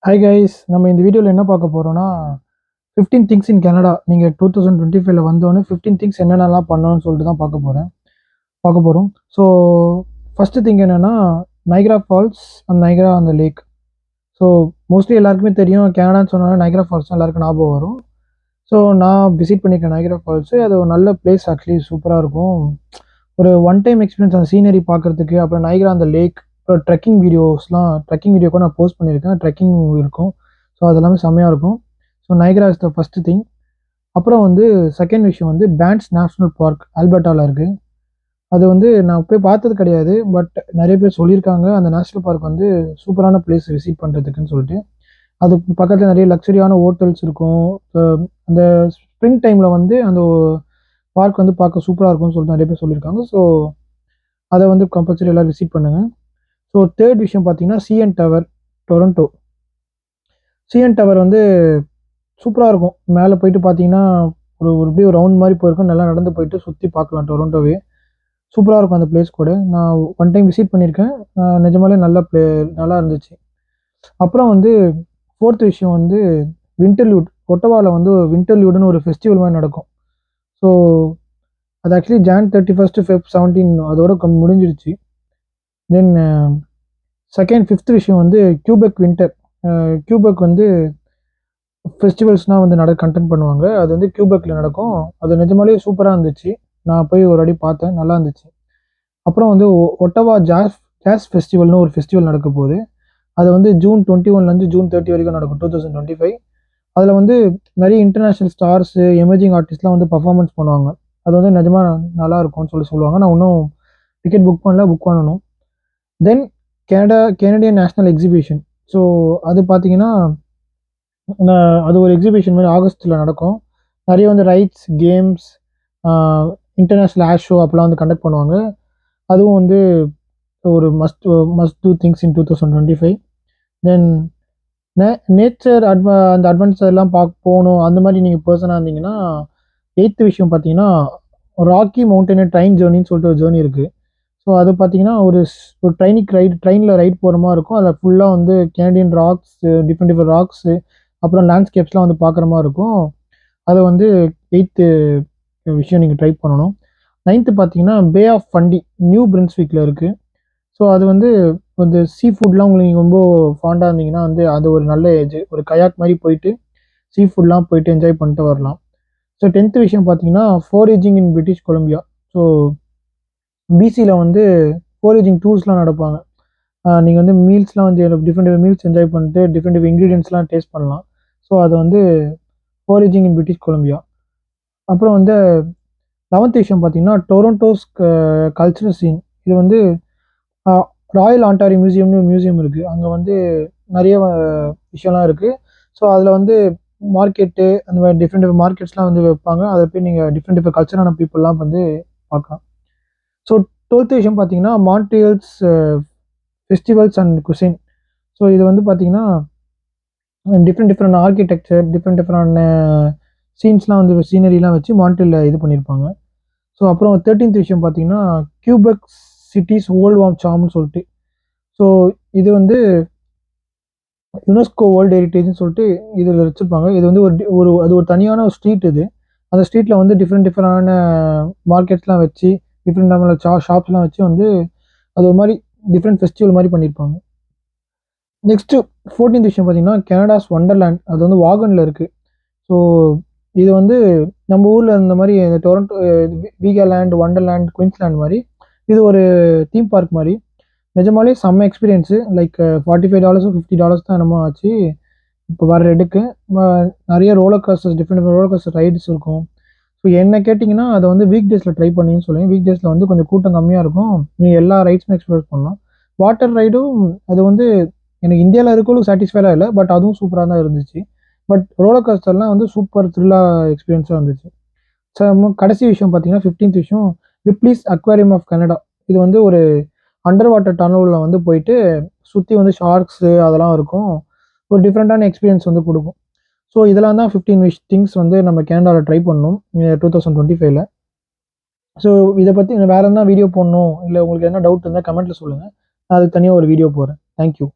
Hi guys, நம்ம இந்த வீடியோவில் என்ன பார்க்க போகிறோம்னா 15 திங்ஸ் இன் கனடா. நீங்கள் 2025 வந்தோடனே 15 திங்ஸ் என்னென்னலாம் பண்ணணும்னு சொல்லிட்டு தான் பார்க்க போகிறோம். ஸோ ஃபஸ்ட்டு திங் என்னென்னா நைக்ரா ஃபால்ஸ் அண்ட் நைக்ரா அந்த லேக். ஸோ மோஸ்ட்லி எல்லாருக்குமே தெரியும், கனடான்னு சொன்னாலும் நைக்ரா ஃபால்ஸ் எல்லாருக்கும் ஞாபகம் வரும். ஸோ நான் விசிட் பண்ணியிருக்கேன் நைக்ரா ஃபால்ஸு. அது ஒரு நல்ல பிளேஸ், ஆக்சுவலி சூப்பராக இருக்கும். ஒரு ஒன் டைம் எக்ஸ்பீரியன்ஸ் அந்த சீனரி பார்க்குறதுக்கு. அப்புறம் நைக்ரா அந்த லேக், அப்புறம் ட்ரெக்கிங் வீடியோ கூட நான் போஸ்ட் பண்ணியிருக்கேன். ட்ரெக்கிங் இருக்கும். ஸோ அது எல்லாமே செம்மையாக இருக்கும். So Niagara is the first thing. அப்புறம் வந்து செகண்ட் விஷயம் வந்து பேண்ட்ஸ் நேஷ்னல் பார்க் ஆல்பர்ட்டாவில் இருக்குது. அது வந்து நான் போய் பார்த்தது கிடையாது, பட் நிறைய பேர் சொல்லியிருக்காங்க அந்த நேஷ்னல் பார்க் வந்து சூப்பரான பிளேஸ் விசிட் பண்ணுறதுக்குன்னு சொல்லிட்டு. அதுக்கு பக்கத்தில் நிறைய லக்ஸரியான ஹோட்டல்ஸ் இருக்கும். அந்த ஸ்ப்ரிங் டைமில் வந்து அந்த பார்க் வந்து பார்க்க சூப்பராக இருக்கும்னு சொல்லிட்டு நிறைய பேர் சொல்லியிருக்காங்க. ஸோ அதை வந்து கம்பல்சரி எல்லோரும் விசிட் பண்ணுங்கள். ஸோ தேர்ட் விஷயம் பார்த்தீங்கன்னா CN tower, Toronto. CN tower வந்து சூப்பராக இருக்கும். மேலே போயிட்டு பார்த்தீங்கன்னா ஒரு ரவுண்ட் மாதிரி போயிருக்கும். நல்லா நடந்து போயிட்டு சுற்றி பார்க்கலாம் டொரண்டோவே. சூப்பராக இருக்கும் அந்த பிளேஸ் கூட. நான் ஒன் டைம் விசிட் பண்ணியிருக்கேன். நிஜமாலே நல்லா இருந்துச்சு. அப்புறம் வந்து ஃபோர்த் விஷயம் வந்து விண்டர்லியூட். ஒட்டவாவில் வந்து விண்டர்லியூடுன்னு ஒரு ஃபெஸ்டிவல் மாதிரி நடக்கும். ஸோ அது ஆக்சுவலி Jan 31 Feb 17 அதோட முடிஞ்சிருச்சு. தென் ஃபிஃப்த் விஷயம் வந்து கியூபெக் வின்டர். கியூபெக் வந்து ஃபெஸ்டிவல்ஸ்னால் வந்து கண்டெக்ட் பண்ணுவாங்க. அது வந்து கியூபெக்கில் நடக்கும். அது நிஜமாலே சூப்பராக இருந்துச்சு. நான் போய் ஒரு வாட்டி பார்த்தேன், நல்லா இருந்துச்சு. அப்புறம் வந்து ஒட்டவா ஜாஸ் ஃபெஸ்டிவல்னு ஒரு ஃபெஸ்டிவல் நடக்க போகுது. அது வந்து June 21 June 30 வரைக்கும் நடக்கும் 2025. அதில் வந்து நிறைய இன்டர்நேஷ்னல் ஸ்டார்ஸு, எமர்ஜிங் ஆர்டிஸ்ட்லாம் வந்து பர்ஃபார்மன்ஸ் பண்ணுவாங்க. அது வந்து நிஜமாக நல்லா இருக்கும்னு சொல்லுவாங்க. நான் இன்னும் டிக்கெட் புக் பண்ணணும். தென் கெனடியன் நேஷ்னல் எக்ஸிபிஷன். ஸோ அது பார்த்தீங்கன்னா அது ஒரு எக்ஸிபிஷன் மாதிரி ஆகஸ்ட்டில் நடக்கும். நிறைய வந்து rides, games, international air show அப்போலாம் வந்து கண்டக்ட் பண்ணுவாங்க. அதுவும் வந்து ஒரு must do things in 2025. Then nature அந்த அட்வென்ச்சர் எல்லாம் போகணும் அந்த மாதிரி நீங்கள் பர்சனாக இருந்தீங்கன்னா 8th விஷயம் பார்த்தீங்கன்னா ராக்கி மவுண்டன் ட்ரெயின் ஜேர்னின்னு சொல்லிட்டு ஒரு ஜேர்னி இருக்குது. ஸோ அது பார்த்தீங்கன்னா ஒரு ட்ரெயினில் ரைட் போகிற மாதிரி இருக்கும். அதில் ஃபுல்லாக வந்து கேனடியன் ராக்ஸ், டிஃப்ரெண்ட் ராக்ஸு, அப்புறம் லேண்ட்ஸ்கேப்ஸ்லாம் வந்து பார்க்குற மாதிரி இருக்கும். அதை வந்து 8th விஷயம் நீங்கள் ட்ரை பண்ணணும். 9th பார்த்தீங்கன்னா பே ஆஃப் ஃபண்டி நியூ பிரின்ஸ்விக்கில் இருக்குது. ஸோ அது வந்து இந்த சீ ஃபுட்லாம் உங்களுக்கு நீங்கள் ரொம்ப ஃபாண்டாக இருந்தீங்கன்னா வந்து அது ஒரு நல்ல ஒரு கயாக் மாதிரி போயிட்டு சீ ஃபுட்லாம் போயிட்டு என்ஜாய் பண்ணிட்டு வரலாம். ஸோ 10th விஷயம் பார்த்தீங்கன்னா ஃபோரேஜிங் இன் பிரிட்டிஷ் கொலம்பியா. ஸோ பிசியில் வந்து ஃபோரேஜிங் டூர்ஸ்லாம் நடப்பாங்க. நீங்கள் வந்து மீல்ஸ்லாம் வந்து டிஃப்ரெண்ட் மீல்ஸ் என்ஜாய் பண்ணிட்டு டிஃப்ரெண்ட் இன்க்ரீடியன்ட்ஸ்லாம் டேஸ்ட் பண்ணலாம். ஸோ அது வந்து ஃபோரேஜிங் இன் பிரிட்டிஷ் கொலம்பியா. அப்புறம் வந்து 11th விஷயம் பார்த்தீங்கன்னா டொரண்டோஸ் கல்ச்சுரல் சீன். இது வந்து ராயல் ஆண்டாரி மியூசியம்னு ஒரு மியூசியம் இருக்குது. அங்கே வந்து நிறைய விஷயம்லாம் இருக்குது. ஸோ அதில் வந்து மார்க்கெட்டு அந்த மாதிரி டிஃப்ரெண்ட் மார்க்கெட்ஸ்லாம் வந்து வைப்பாங்க. அதை போய் நீங்கள் டிஃப்ரெண்ட் கல்ச்சரான பீப்புளெலாம் வந்து பார்க்கலாம். ஸோ 12th விஷயம் பார்த்தீங்கன்னா மான்ட்ரியல்ஸ் ஃபெஸ்டிவல்ஸ் அண்ட் குசின். ஸோ இது வந்து பார்த்தீங்கன்னா டிஃப்ரெண்ட் ஆர்கிடெக்சர், டிஃப்ரெண்ட் சீன்ஸ்லாம் வந்து சீனரிலாம் வச்சு மான்ட்ரியலில் இது பண்ணியிருப்பாங்க. ஸோ அப்புறம் 13th விஷயம் பார்த்தீங்கன்னா கியூபெக் சிட்டிஸ் ஓல்ட் வார்ம் சார்ம்னு சொல்லிட்டு. ஸோ இது வந்து யுனெஸ்கோ வேர்ல்டு ஹெரிட்டேஜ்னு சொல்லிட்டு இதில் வச்சுருப்பாங்க. இது வந்து அது ஒரு தனியான ஒரு ஸ்ட்ரீட். இது அந்த ஸ்ட்ரீட்டில் வந்து டிஃப்ரெண்டான மார்க்கெட்ஸ்லாம் வச்சு டிஃப்ரெண்டான ஷாப்ஸ்லாம் வச்சு வந்து அது ஒரு மாதிரி டிஃப்ரெண்ட் ஃபெஸ்டிவல் மாதிரி பண்ணியிருப்பாங்க. நெக்ஸ்ட்டு 14th விஷயம் பார்த்தீங்கன்னா கனடாஸ் வண்டர்லேண்ட். அது வந்து வாகனில் இருக்குது. ஸோ இது வந்து நம்ம ஊரில் இந்த மாதிரி இந்த டொரண்டோ, வீகாலேண்ட், வண்டர்லேண்ட், குயின்ஸ்லேண்ட் மாதிரி இது ஒரு தீம் பார்க் மாதிரி. நிஜமாலே செம்ம எக்ஸ்பீரியன்ஸு. லைக் $45 $50 தான் என்னமோ ஆச்சு இப்போ வர ரெட்டுக்கு. நிறைய roller coasters, different roller coaster rides இருக்கும். ஸோ என்ன கேட்டிங்கன்னா அதை வந்து வீக் டேஸில் ட்ரை பண்ணின்னு சொல்லுவேன். வீக் டேஸில் வந்து கொஞ்சம் கூட்டம் கம்மியாக இருக்கும். நீங்கள் எல்லா ரைட்ஸுமே எக்ஸ்ப்ளோர் பண்ணலாம். வாட்டர் ரைடும் அது வந்து எனக்கு இந்தியாவில் இருக்கவங்களுக்கு சாட்டிஸ்ஃபைடாக இல்லை, பட் அதுவும் சூப்பராக தான் இருந்துச்சு. பட் ரோலர் கோஸ்டர்லாம் வந்து சூப்பர் த்ரில்லாக எக்ஸ்பீரியன்ஸாக இருந்துச்சு. ஸோ கடைசி விஷயம் பார்த்தீங்கன்னா 15th விஷயம் ரிப்ளீஸ் அக்வாரியம் ஆஃப் கனடா. இது வந்து ஒரு அண்டர் வாட்டர் டனலில் வந்து போயிட்டு சுற்றி வந்து ஷார்க்ஸு அதெல்லாம் இருக்கும். ஒரு டிஃப்ரெண்ட்டான எக்ஸ்பீரியன்ஸ் வந்து கொடுக்கும். ஸோ இதெல்லாம் தான் 15 திங்ஸ் வந்து நம்ம கேனடாவில் ட்ரை பண்ணணும் 2025. ஸோ இதை பற்றி வேறு என்ன வீடியோ போடணும், இல்லை உங்களுக்கு என்ன டவுட் இருந்தால் கமெண்ட்டில் சொல்லுங்கள். நான் அதுக்கு தனியாக ஒரு வீடியோ போடுறேன். தேங்க்யூ.